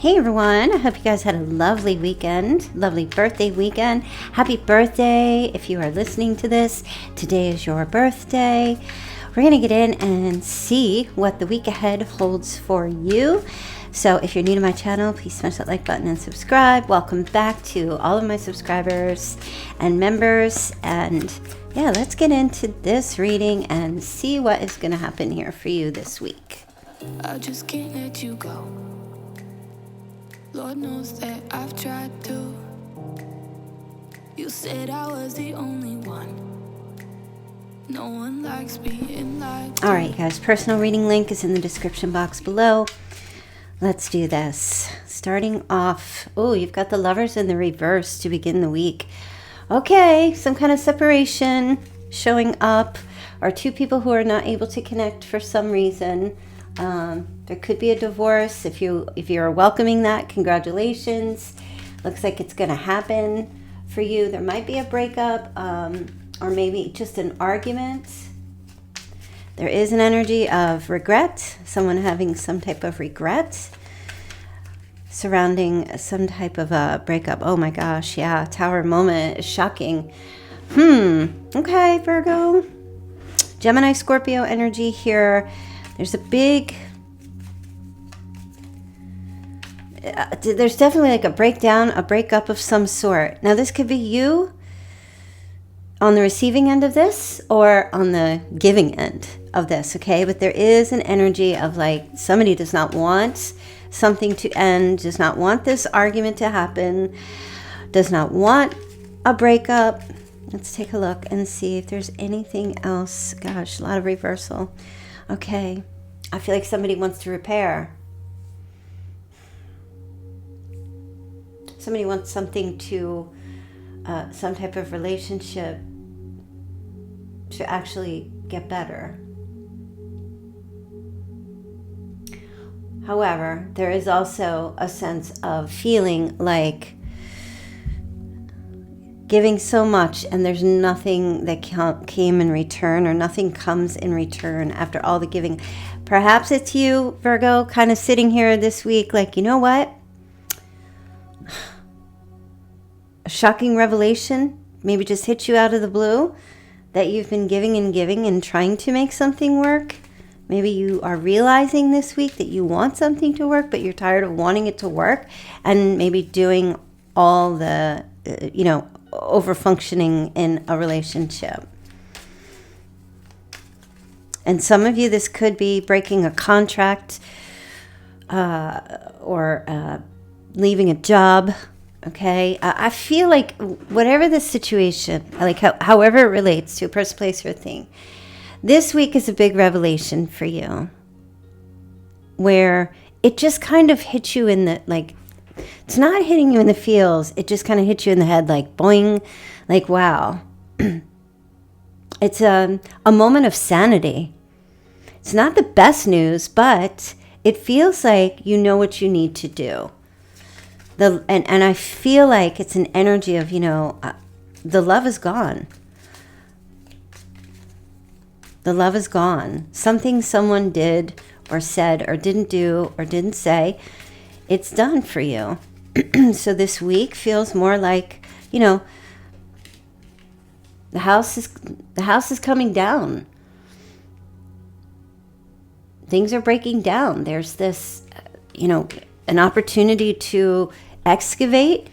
Hey everyone, I hope you guys had a lovely weekend, lovely birthday weekend. Happy birthday if you are listening to this. Today is your birthday. We're going to get in and see what the week ahead holds for you. So if you're new to my channel, please smash that like button and subscribe. Welcome back to all of my subscribers and members. And yeah, let's get into this reading and see what is going to happen here for you this week. I just can't let you go. Lord knows that I've tried to. You said I was the only one. No one likes being like. All right, guys, personal reading link is in the description box below. Let's do this. Starting off, oh, you've got the Lovers in the reverse to begin the week. Okay, some kind of separation showing up, or two people who are not able to connect for some reason. There could be a divorce. If you're welcoming that, congratulations. Looks like it's going to happen for you. There might be a breakup, or maybe just an argument. There is an energy of regret, someone having some type of regret surrounding some type of a breakup. Oh my gosh, yeah, Tower moment is shocking. Okay, Virgo. Gemini, Scorpio energy here. There's a big, there's definitely like a breakdown, a breakup of some sort. Now this could be you on the receiving end of this or on the giving end of this, okay? But there is an energy of like somebody does not want something to end, does not want this argument to happen, does not want a breakup. Let's take a look and see if there's anything else. Gosh, a lot of reversal. Okay, I feel like somebody wants to repair. Somebody wants something to, some type of relationship to actually get better. However, there is also a sense of feeling like giving so much and there's nothing that came in return, or nothing comes in return after all the giving. Perhaps it's you, Virgo, kind of sitting here this week like, you know what? A shocking revelation maybe just hit you out of the blue that you've been giving and trying to make something work. Maybe you are realizing this week that you want something to work, but you're tired of wanting it to work, and maybe doing all the, over-functioning in a relationship. And some of you, this could be breaking a contract or leaving a job, okay? I feel like whatever the situation, like however it relates to a person, place, or thing, this week is a big revelation for you where it just kind of hits you in the, like, it's not hitting you in the feels. It just kind of hits you in the head like boing, like, wow. It's a moment of sanity. It's not the best news, but it feels like you know what you need to do. And I feel like it's an energy of, the love is gone. The love is gone. Something someone did or said or didn't do or didn't say, it's done for you. So this week feels more like, the house is coming down. Things are breaking down. There's this, an opportunity to excavate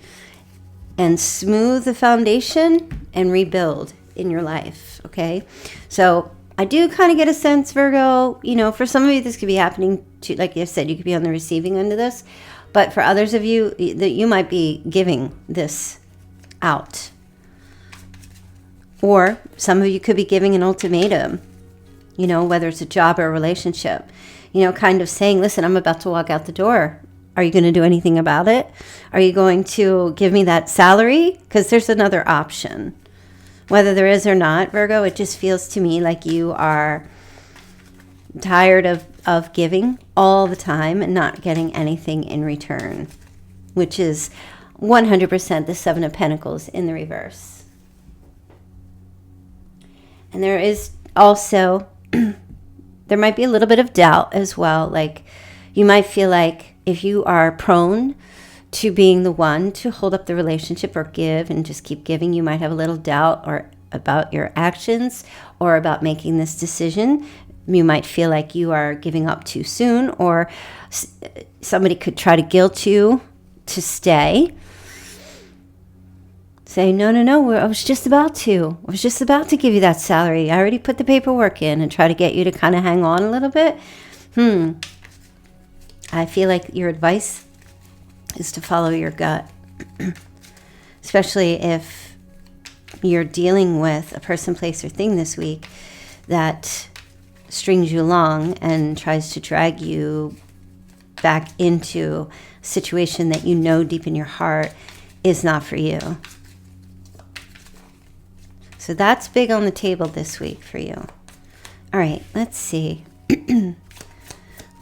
and smooth the foundation and rebuild in your life, okay? So I do kind of get a sense, Virgo, for some of you this could be happening to, like I said, you could be on the receiving end of this. But for others of you, that you might be giving this out. Or some of you could be giving an ultimatum, whether it's a job or a relationship, kind of saying, listen, I'm about to walk out the door. Are you going to do anything about it? Are you going to give me that salary? Because there's another option. Whether there is or not, Virgo, it just feels to me like you are tired of giving all the time and not getting anything in return, which is 100% the Seven of Pentacles in the reverse. And there is also, there might be a little bit of doubt as well. Like you might feel like if you are prone to being the one to hold up the relationship or give and just keep giving, you might have a little doubt or about your actions or about making this decision. You might feel like you are giving up too soon, or somebody could try to guilt you to stay. Say, no, I was just about to give you that salary. I already put the paperwork in, and try to get you to kind of hang on a little bit. I feel like your advice is to follow your gut, especially if you're dealing with a person, place, or thing this week that strings you along and tries to drag you back into a situation that you know deep in your heart is not for you. So that's big on the table this week for you. All right, let's see.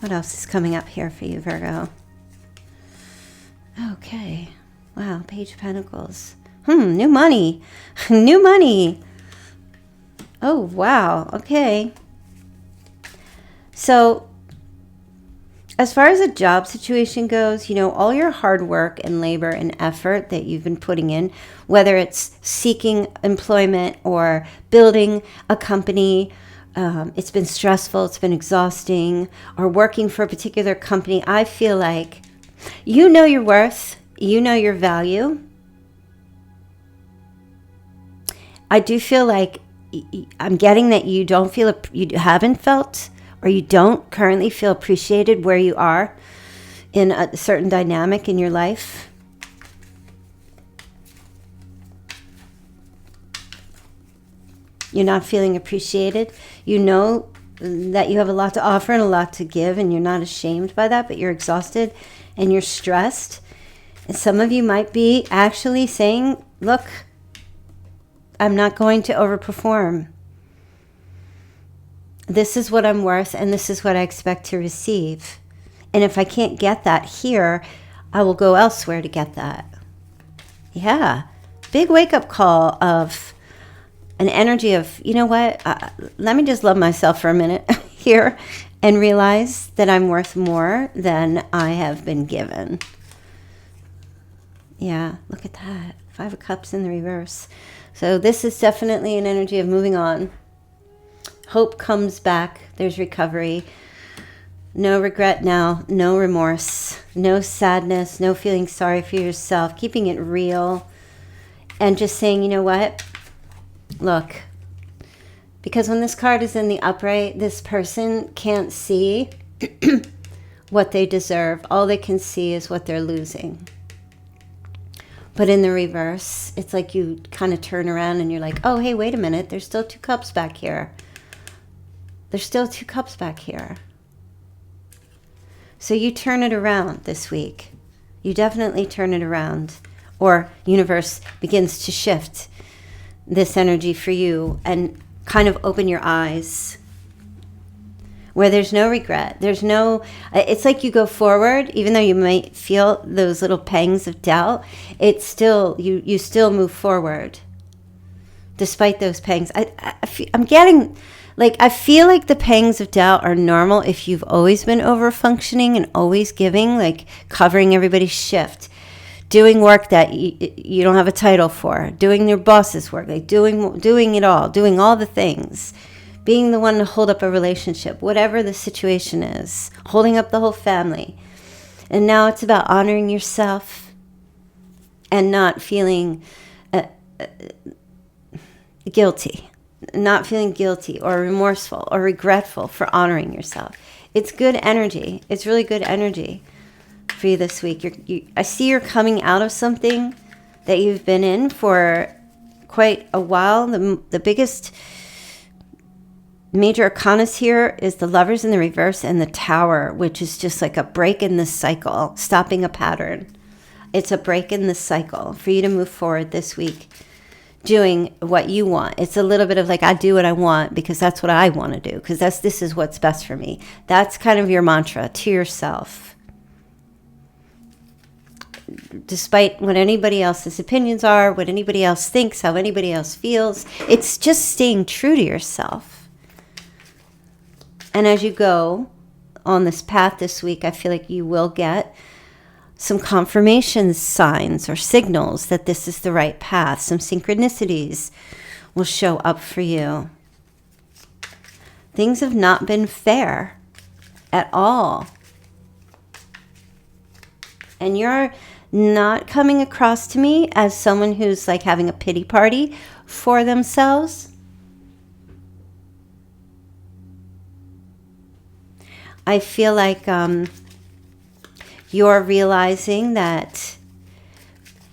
What else is coming up here for you, Virgo? Okay. Wow, Page of Pentacles. New money. New money. Oh, wow. Okay. So, as far as a job situation goes, all your hard work and labor and effort that you've been putting in, whether it's seeking employment or building a company, it's been stressful, it's been exhausting, or working for a particular company, I feel like you know your worth, you know your value. I do feel like I'm getting that you haven't felt, or you don't currently feel appreciated where you are in a certain dynamic in your life. You're not feeling appreciated. You know that you have a lot to offer and a lot to give, and you're not ashamed by that, but you're exhausted and you're stressed. And some of you might be actually saying, look, I'm not going to overperform. This is what I'm worth, and this is what I expect to receive. And if I can't get that here, I will go elsewhere to get that. Yeah. Big wake-up call of an energy of, you know what, let me just love myself for a minute here and realize that I'm worth more than I have been given. Yeah, look at that. 5 of Cups in the reverse. So this is definitely an energy of moving on. Hope comes back. There's recovery. No regret now. No remorse. No sadness. No feeling sorry for yourself. Keeping it real. And just saying, you know what? Look. Because when this card is in the upright, this person can't see what they deserve. All they can see is what they're losing. But in the reverse, it's like you kind of turn around and you're like, oh, hey, wait a minute. There's still 2 cups back here. There's still 2 cups back here. So you turn it around this week. You definitely turn it around. Or universe begins to shift this energy for you and kind of open your eyes. Where there's no regret. It's like you go forward, even though you might feel those little pangs of doubt, it's still, you still move forward. Despite those pangs. I'm getting, I feel like the pangs of doubt are normal if you've always been over-functioning and always giving, covering everybody's shift. Doing work that you don't have a title for. Doing your boss's work. Doing it all. Doing all the things. Being the one to hold up a relationship, whatever the situation is, holding up the whole family. And now it's about honoring yourself and not feeling guilty, or remorseful or regretful for honoring yourself. It's good energy. It's really good energy for you this week. I see you're coming out of something that you've been in for quite a while. The biggest major arcanas here is the Lovers in the reverse and the Tower, which is just like a break in the cycle, stopping a pattern. It's a break in the cycle for you to move forward this week, doing what you want. It's a little bit of I do what I want because that's what I want to do, because this is what's best for me. That's kind of your mantra to yourself. Despite what anybody else's opinions are, what anybody else thinks, how anybody else feels, it's just staying true to yourself. And as you go on this path this week, I feel like you will get some confirmation signs or signals that this is the right path. Some synchronicities will show up for you. Things have not been fair at all. And you're not coming across to me as someone who's like having a pity party for themselves. I feel like you're realizing that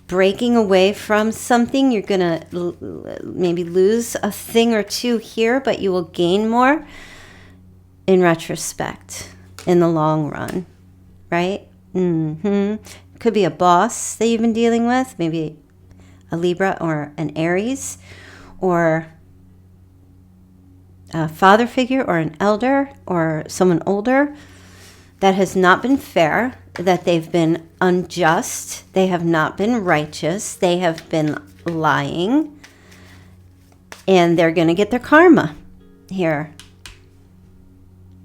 breaking away from something, you're going to maybe lose a thing or two here, but you will gain more in retrospect in the long run, right? Could be a boss that you've been dealing with, maybe a Libra or an Aries, or a father figure or an elder or someone older that has not been fair, that they've been unjust, they have not been righteous, they have been lying, and they're going to get their karma here.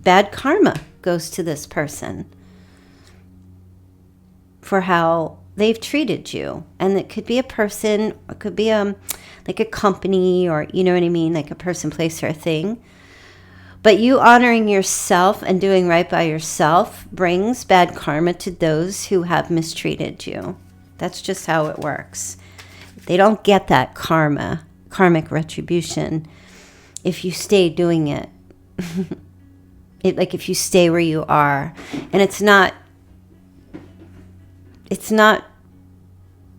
Bad karma goes to this person for how they've treated you. And it could be a person, it could be like a company, or you know what I mean, like a person, place, or a thing. But you honoring yourself and doing right by yourself brings bad karma to those who have mistreated you. That's just how it works. They don't get that karmic retribution, if you stay doing it. Like if you stay where you are. And it's not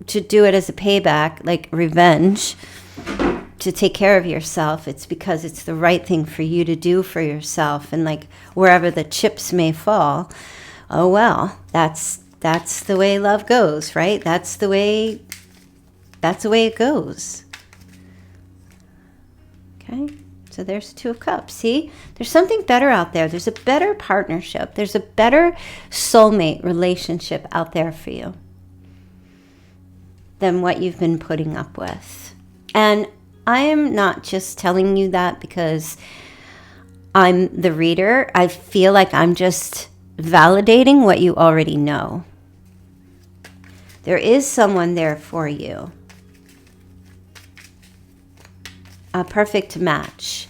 to do it as a payback, like revenge, to take care of yourself. It's because it's the right thing for you to do for yourself. And like wherever the chips may fall, oh well, that's the way love goes, right? That's the way it goes. Okay, so there's Two of Cups. See, there's something better out there. There's a better partnership. There's a better soulmate relationship out there for you than what you've been putting up with. And I am not just telling you that because I'm the reader. I feel like I'm just validating what you already know. There is someone there for you. A perfect match.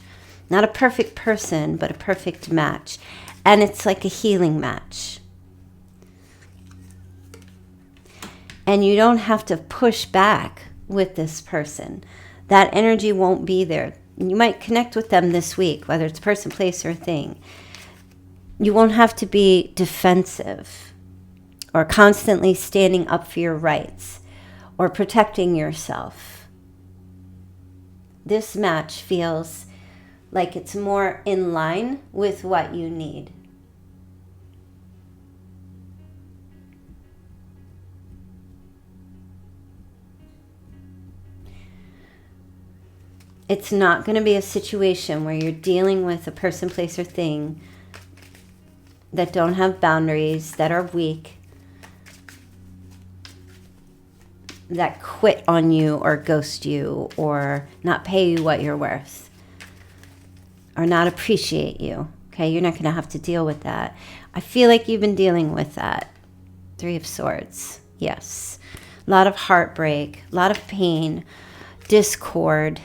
Not a perfect person, but a perfect match. And it's like a healing match. And you don't have to push back with this person. That energy won't be there. You might connect with them this week, whether it's person, place, or thing. You won't have to be defensive or constantly standing up for your rights or protecting yourself. This match feels like it's more in line with what you need. It's not going to be a situation where you're dealing with a person, place, or thing that don't have boundaries, that are weak, that quit on you or ghost you or not pay you what you're worth or not appreciate you. Okay, you're not going to have to deal with that. I feel like you've been dealing with that. Three of Swords. Yes. A lot of heartbreak, a lot of pain, discord,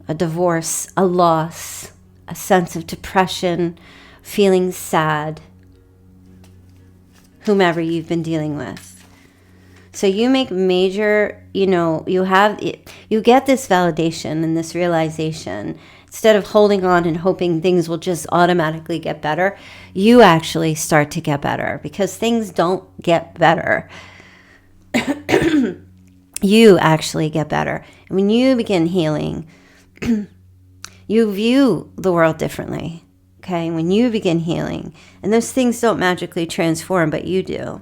a divorce, a loss, a sense of depression, feeling sad, whomever you've been dealing with. So you make major, you get this validation and this realization. Instead of holding on and hoping things will just automatically get better, you actually start to get better because things don't get better. You actually get better. And when you begin healing, you view the world differently, okay? When you begin healing, and those things don't magically transform, but you do.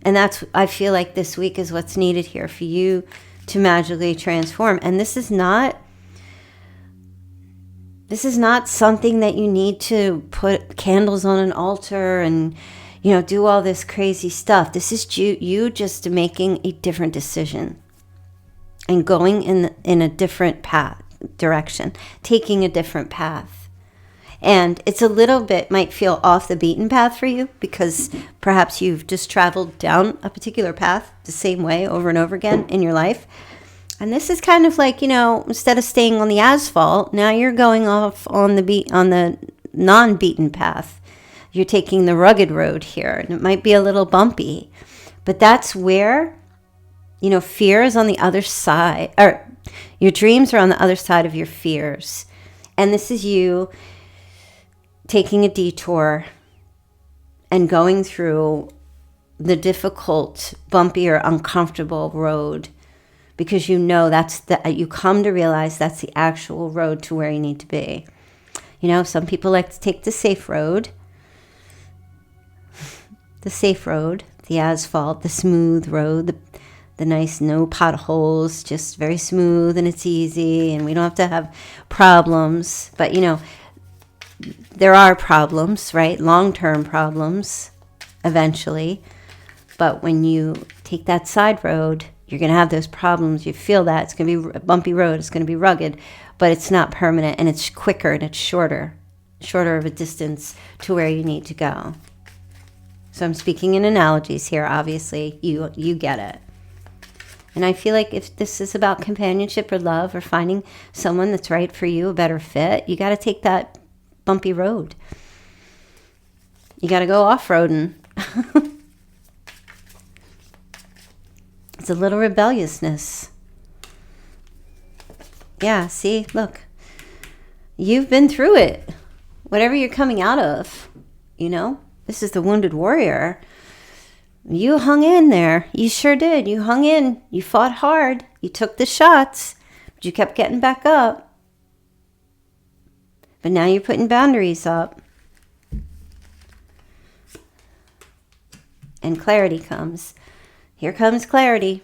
And I feel like this week is what's needed here for you to magically transform. And this is not something that you need to put candles on an altar and, do all this crazy stuff. This is you just making a different decision and going in a different direction, taking a different path. And it's a little bit, might feel off the beaten path for you because perhaps you've just traveled down a particular path the same way over and over again in your life. And this is kind of like, instead of staying on the asphalt, now you're going off on the non-beaten path. You're taking the rugged road here, and it might be a little bumpy. But that's where, fear is on the other side, or your dreams are on the other side of your fears. And this is you taking a detour and going through the difficult, bumpy, or uncomfortable road because you come to realize that's the actual road to where you need to be. Some people like to take the safe road, the asphalt, the smooth road, the nice, no potholes, just very smooth and it's easy and we don't have to have problems. But, there are problems, right? Long-term problems eventually. But when you take that side road, you're going to have those problems. You feel that. It's going to be a bumpy road. It's going to be rugged, but it's not permanent and it's quicker and it's shorter of a distance to where you need to go. So I'm speaking in analogies here. Obviously, you get it. And I feel like if this is about companionship or love or finding someone that's right for you, a better fit, you got to take that bumpy road. You got to go off-roading. It's a little rebelliousness. Yeah, see, look. You've been through it. Whatever you're coming out of, this is the wounded warrior. You hung in there. You sure did. You hung in. You fought hard. You took the shots, but you kept getting back up. But now you're putting boundaries up. And clarity comes. Here comes clarity.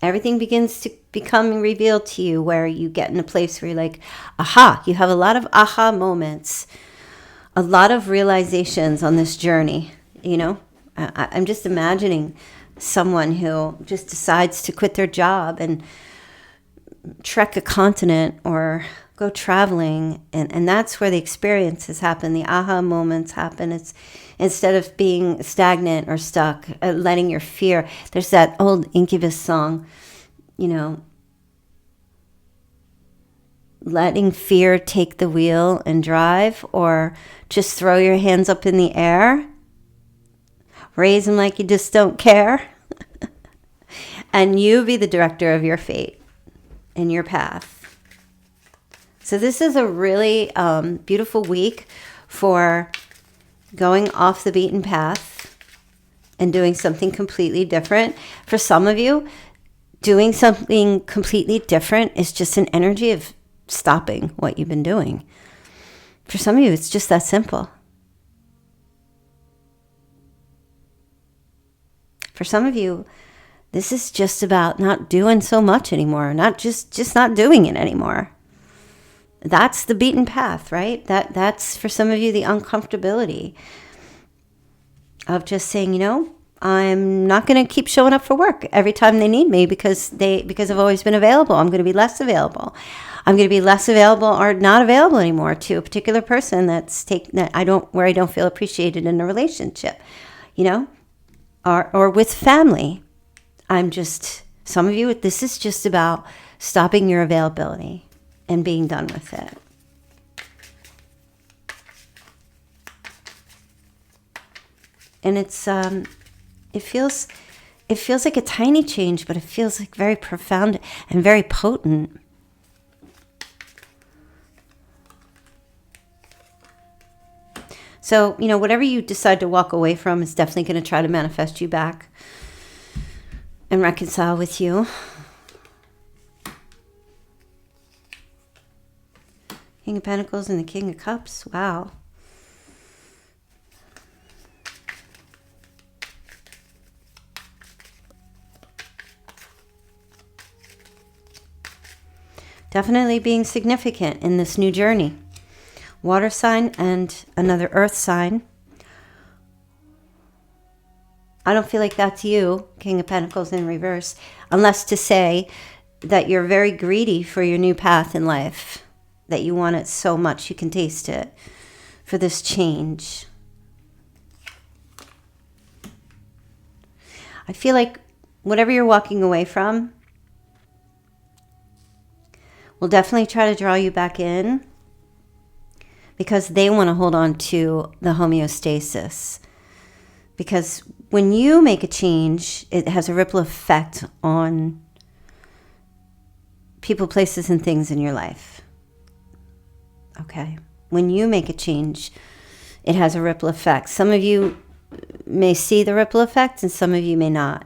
Everything begins to become revealed to you where you get in a place where you're like, aha. You have a lot of aha moments. A lot of realizations on this journey, I'm just imagining someone who just decides to quit their job and trek a continent or go traveling. And that's where the experiences happen. The aha moments happen. It's instead of being stagnant or stuck, letting your fear. There's that old Incubus song, letting fear take the wheel and drive, or just throw your hands up in the air. Raise them like you just don't care. And you be the director of your fate and your path. So this is a really beautiful week for going off the beaten path and doing something completely different. For some of you, doing something completely different is just an energy of stopping what you've been doing. For some of you, it's just that simple. For some of you, this is just about not doing so much anymore, not just not doing it anymore. That's the beaten path, right? That's for some of you the uncomfortability of just saying, I'm not going to keep showing up for work every time they need me because I've always been available. I'm going to be less available. I'm going to be less available or not available anymore to a particular person where I don't feel appreciated in a relationship, or with family. Some of you, this is just about stopping your availability and being done with it. And it feels like a tiny change, but it feels like very profound and very potent. So, whatever you decide to walk away from is definitely going to try to manifest you back and reconcile with you. King of Pentacles and the King of Cups. Wow. Definitely being significant in this new journey. Water sign and another earth sign. I don't feel like that's you, King of Pentacles in reverse, unless to say that you're very greedy for your new path in life. that you want it so much. You can taste it for this change. I feel like whatever you're walking away from will definitely try to draw you back in, because they want to hold on to the homeostasis. Because when you make a change, it has a ripple effect on people, places, and things in your life. Okay? When you make a change, it has a ripple effect. Some of you may see the ripple effect, and some of you may not.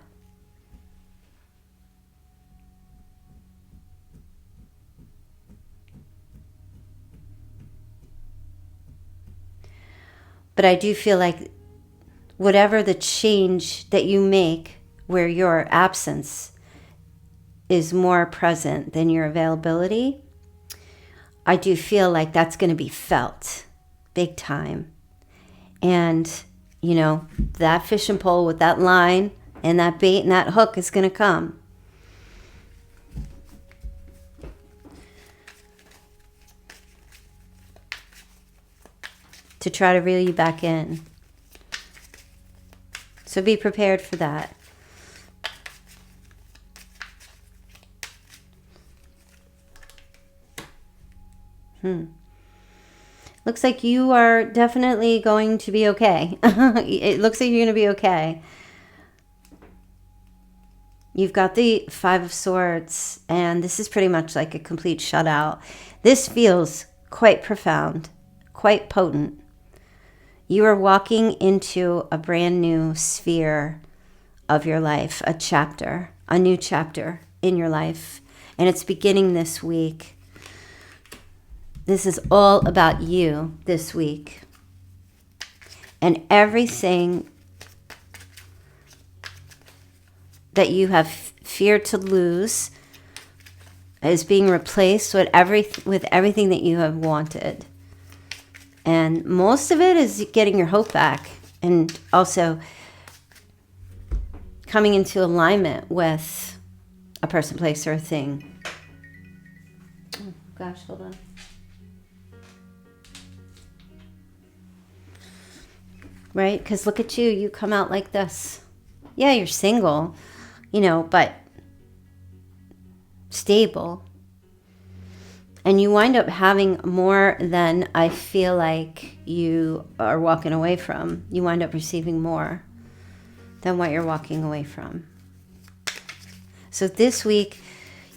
But I do feel like whatever the change that you make, where your absence is more present than your availability, I do feel like that's going to be felt big time. And, you know, that fishing pole with that line and that bait and that hook is going to come. To try to reel you back in. So be prepared for that. Looks like you are definitely going to be okay. It looks like you're going to be okay. You've got the Five of Swords, and this is pretty much like a complete shutout. This feels quite profound, quite potent. You are walking into a brand new sphere of your life, a chapter, a new chapter in your life, and it's beginning this week. This is all about you this week. And everything that you have feared to lose is being replaced with everything that you have wanted. And most of it is getting your hope back, and also coming into alignment with a person, place, or a thing. Oh, gosh, hold on. Right? Because look at you. You come out like this. Yeah, you're single, you know, but stable. And you wind up having more than I feel like you are walking away from. You wind up receiving more than what you're walking away from. So this week,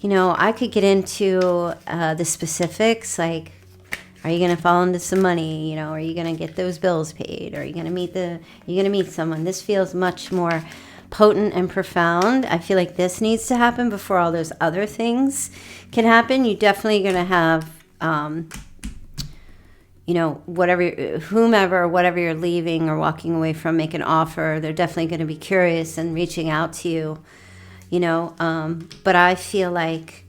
you know, I could get into the specifics, like, are you going to fall into some money? You know, are you going to get those bills paid? Are you going to meet someone? This feels much more potent and profound. I feel like this needs to happen before all those other things can happen. You're definitely going to have, you know, whatever you're leaving or walking away from, make an offer. They're definitely going to be curious and reaching out to you, you know. But I feel like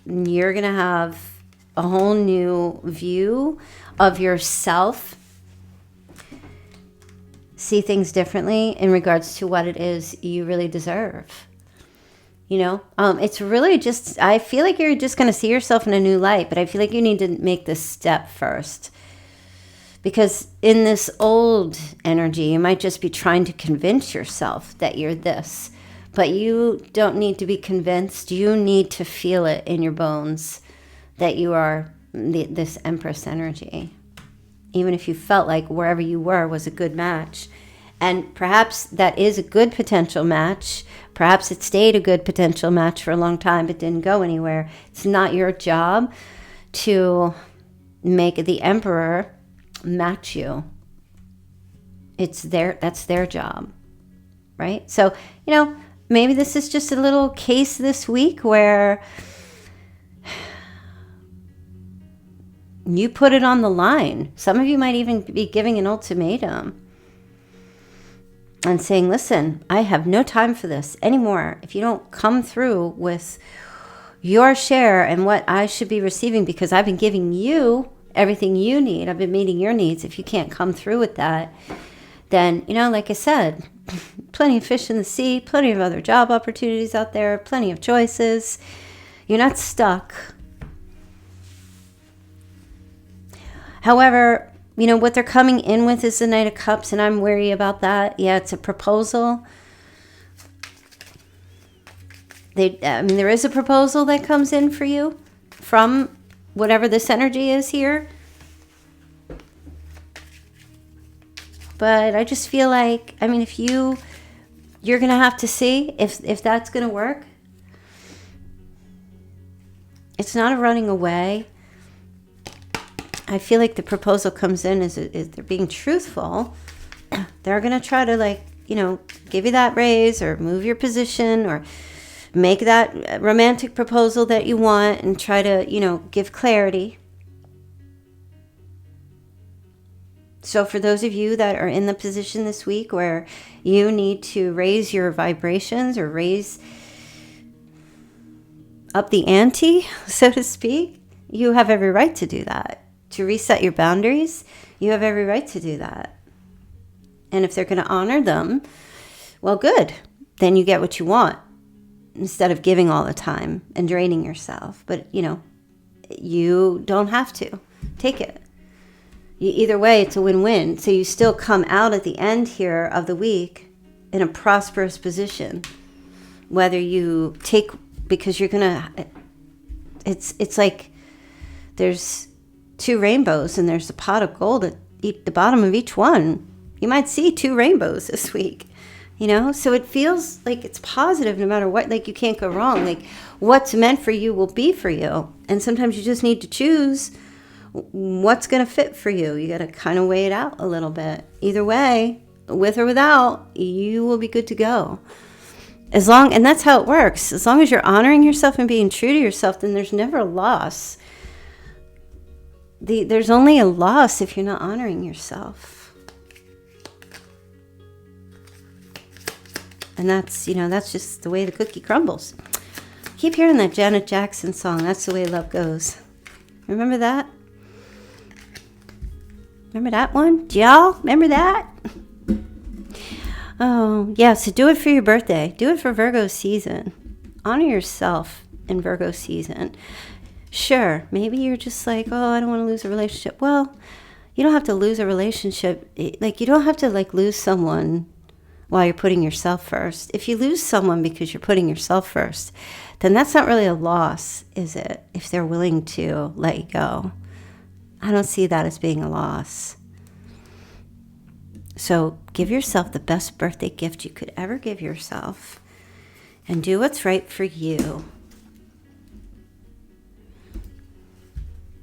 you're going to have a whole new view of yourself, see things differently in regards to what it is you really deserve. You know, it's really just, I feel like you're just going to see yourself in a new light, but I feel like you need to make this step first. Because in this old energy, you might just be trying to convince yourself that you're this. But you don't need to be convinced. You need to feel it in your bones that you are this Empress energy. Even if you felt like wherever you were was a good match. And perhaps that is a good potential match. Perhaps it stayed a good potential match for a long time but didn't go anywhere. It's not your job to make the Emperor match you. That's their job, right? So, you know, maybe this is just a little case this week where you put it on the line. Some of you might even be giving an ultimatum and saying, listen, I have no time for this anymore. If you don't come through with your share and what I should be receiving, because I've been giving you everything you need, I've been meeting your needs. If you can't come through with that, then, you know, like I said, plenty of fish in the sea, plenty of other job opportunities out there, plenty of choices. You're not stuck. However, what they're coming in with is the Knight of Cups, and I'm wary about that. Yeah, it's a proposal. There is a proposal that comes in for you from whatever this energy is here. But I just feel like, if you're going to have to see if that's going to work. It's not a running away. I feel like the proposal comes in is they're being truthful. They're going to try to give you that raise or move your position or make that romantic proposal that you want and try to, give clarity. So for those of you that are in the position this week where you need to raise your vibrations or raise up the ante, so to speak, you have every right to do that. To reset your boundaries, you have every right to do that. And if they're going to honor them, well, good. Then you get what you want instead of giving all the time and draining yourself. But, you don't have to. Take it. Either way, it's a win-win. So you still come out at the end here of the week in a prosperous position. Whether you take, because you're going to, it's like there's two rainbows and there's a pot of gold at the bottom of each one. You might see two rainbows this week, so it feels like it's positive no matter what. Like you can't go wrong. Like what's meant for you will be for you. And sometimes you just need to choose what's going to fit for you. You got to kind of weigh it out a little bit. Either way, with or without, you will be good to go. And that's how it works. As long as you're honoring yourself and being true to yourself, then there's never a loss. There's only a loss if you're not honoring yourself. And that's just the way the cookie crumbles. I keep hearing that Janet Jackson song, That's the Way Love Goes. Remember that? Remember that one? Do y'all remember that? Oh, yeah, so do it for your birthday. Do it for Virgo season. Honor yourself in Virgo season. Sure, maybe you're just like, oh, I don't want to lose a relationship. Well, you don't have to lose a relationship. Like, you don't have to, lose someone while you're putting yourself first. If you lose someone because you're putting yourself first, then that's not really a loss, is it? If they're willing to let you go. I don't see that as being a loss. So give yourself the best birthday gift you could ever give yourself and do what's right for you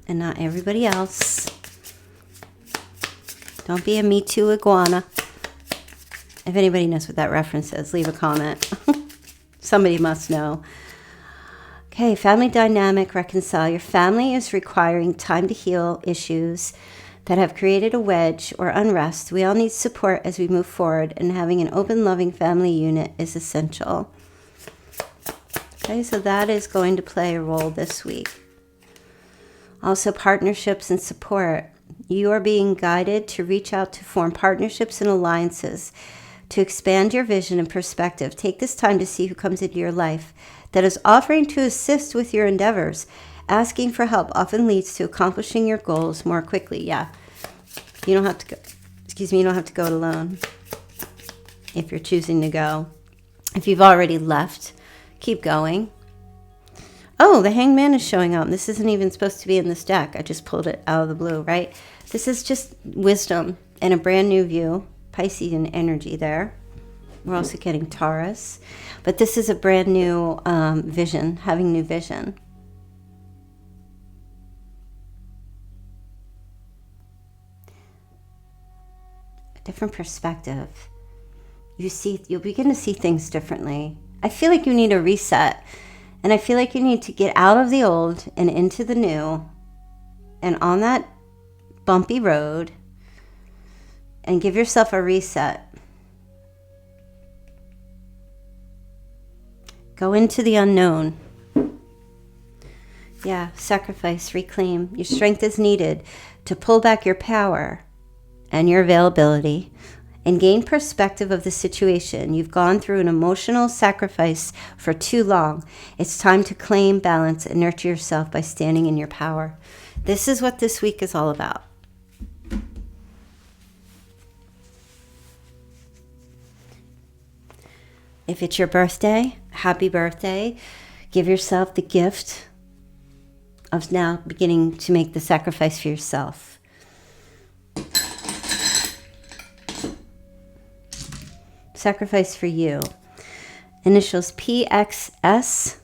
and not everybody else. Don't be a Me Too iguana. If anybody knows what that reference is, leave a comment. Somebody must know. Okay, family dynamic, reconcile. Your family is requiring time to heal issues that have created a wedge or unrest. We all need support as we move forward, and having an open, loving family unit is essential. Okay, so that is going to play a role this week. Also, partnerships and support. You are being guided to reach out to form partnerships and alliances to expand your vision and perspective. Take this time to see who comes into your life that is offering to assist with your endeavors. Asking for help often leads to accomplishing your goals more quickly. Yeah, you don't have to go. You don't have to go it alone if you're choosing to go. If you've already left, keep going. Oh, the Hangman is showing up. This isn't even supposed to be in this deck. I just pulled it out of the blue, right? This is just wisdom and a brand new view. Piscean energy there. We're also getting Taurus. But this is a brand new vision, having new vision. A different perspective. You'll begin to see things differently. I feel like you need a reset. And I feel like you need to get out of the old and into the new. And on that bumpy road, and give yourself a reset. Go into the unknown. Yeah, sacrifice, reclaim. Your strength is needed to pull back your power and your availability and gain perspective of the situation. You've gone through an emotional sacrifice for too long. It's time to claim balance and nurture yourself by standing in your power. This is what this week is all about. If it's your birthday, happy birthday. Give yourself the gift of now beginning to make the sacrifice for yourself. Sacrifice for you. Initials PXS.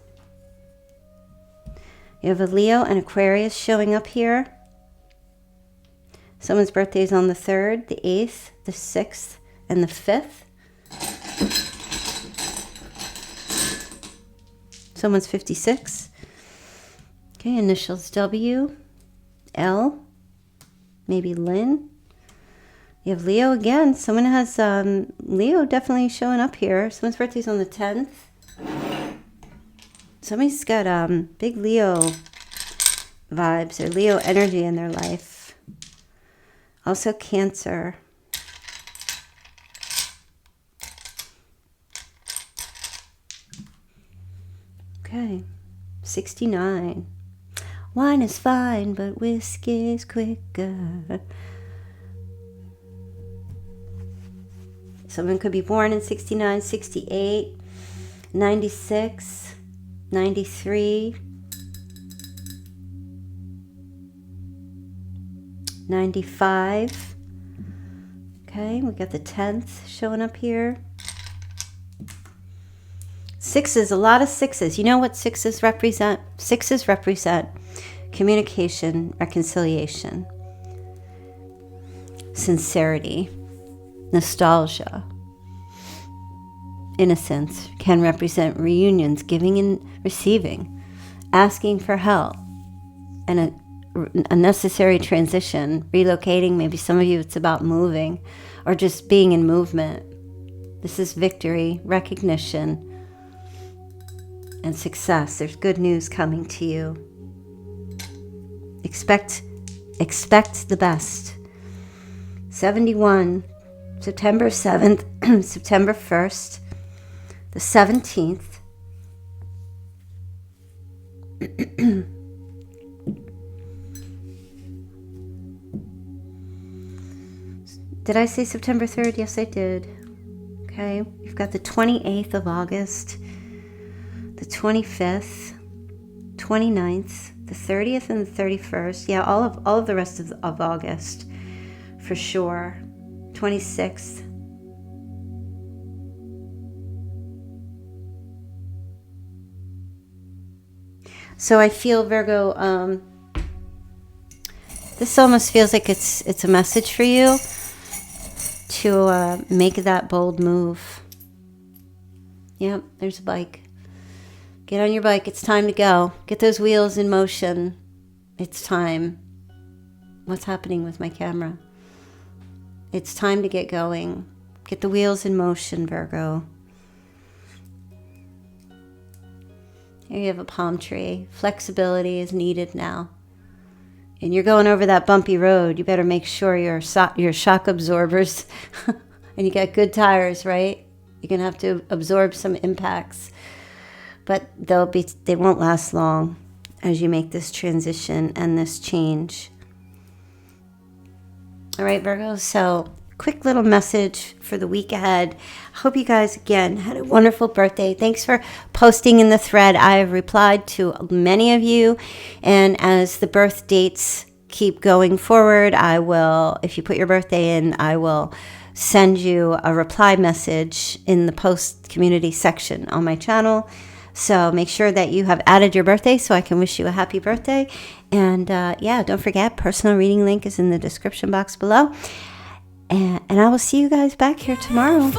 You have a Leo and Aquarius showing up here. Someone's birthday is on the 3rd, the 8th, the 6th, and the 5th. Someone's 56. Okay, initials W, L, maybe Lynn. You have Leo again. Someone has Leo definitely showing up here. Someone's birthday's on the 10th. Somebody's got big Leo vibes or Leo energy in their life. Also Cancer. Okay, 69. Wine is fine, but whiskey's quicker. Someone could be born in 69, 68, 96, 93, 95. Okay, we got the 10th showing up here. Sixes, a lot of sixes. You know what sixes represent? Sixes represent communication, reconciliation, sincerity, nostalgia. Innocence can represent reunions, giving and receiving, asking for help, and a necessary transition, relocating. Maybe some of you it's about moving or just being in movement. This is victory, recognition, and success. There's good news coming to you. Expect the best. 71, September 7th, September 1st, the 17th. Did I say September 3rd? Yes, I did. Okay, you've got the 28th of August, the 25th, 29th, the 30th, and the 31st. Yeah, all of the rest of August, for sure. 26th. So I feel, Virgo, this almost feels like it's a message for you to make that bold move. Yep, there's a bike. Get on your bike. It's time to go. Get those wheels in motion. It's time. What's happening with my camera? It's time to get going. Get the wheels in motion, Virgo. Here you have a palm tree. Flexibility is needed now. And you're going over that bumpy road. You better make sure your shock absorbers and you got good tires, right? You're going to have to absorb some impacts. But they won't last long as you make this transition and this change. All right, Virgo, so quick little message for the week ahead. I hope you guys, again, had a wonderful birthday. Thanks for posting in the thread. I have replied to many of you, and as the birth dates keep going forward, I will, if you put your birthday in, I will send you a reply message in the post community section on my channel. So make sure that you have added your birthday so I can wish you a happy birthday. And yeah, don't forget, personal reading link is in the description box below. And I will see you guys back here tomorrow.